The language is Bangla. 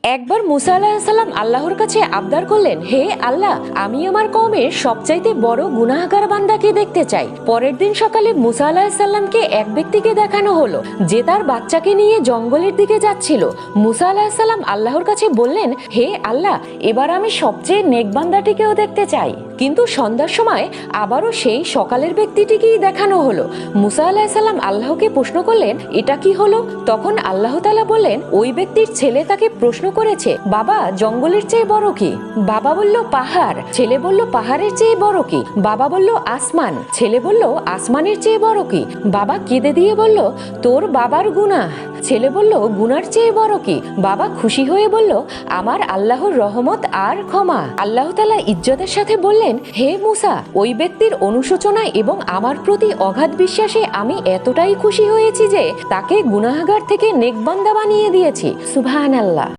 একবার মুসা আলাইহিস সালাম আল্লাহর কাছে আবদার করলেন, হে আল্লাহ, আমি আমার কওমের সবচাইতে বড় গুনাহগার বান্দাকে দেখতে চাই। পরের দিন সকালে মুসা আলাইহিস সালামকে এক ব্যক্তিকে দেখানো হলো যে তার বাচ্চাকে নিয়ে জঙ্গলের দিকে যাচ্ছিল। মুসা আলাইহিস সালাম আল্লাহর কাছে বললেন, হে আল্লাহ, এবার আমি সবচেয়ে নেক বান্দাটিকেও দেখতে চাই। কিন্তু সন্ধ্যার সময় আবারও সেই সকালের ব্যক্তিটিকেই দেখানো হলো। মুসা আলাইহিস সালাম আল্লাহকে প্রশ্ন করলেন, এটা কি হলো? তখন আল্লাহ তাআলা বললেন, ওই ব্যক্তির ছেলে তাকে প্রশ্ন করেছে, বাবা, জঙ্গলের চেয়ে বড় কি? বাবা বলল, পাহাড়। ছেলে বলল, পাহাড়ের চেয়ে বড় কি? বাবা বলল, আসমান। ছেলে বলল, আসমানের চেয়ে বড় কি? বাবা কেঁদে দিয়ে বলল, তোর বাবার গুনাহ। ছেলে বলল, গুনার চেয়ে বড় কি? বাবা খুশি হয়ে বলল, আমার আল্লাহর রহমত আর ক্ষমা। আল্লাহ তাআলা ইজ্জতের সাথে বললেন, হে মুসা, ওই ব্যক্তির অনুশোচনা এবং আমার প্রতি অগাধ বিশ্বাসে আমি এতটাই খুশি হয়েছি যে তাকে গুনাহগার থেকে নেক বান্দা বানিয়ে দিয়েছি। সুবহানাল্লাহ।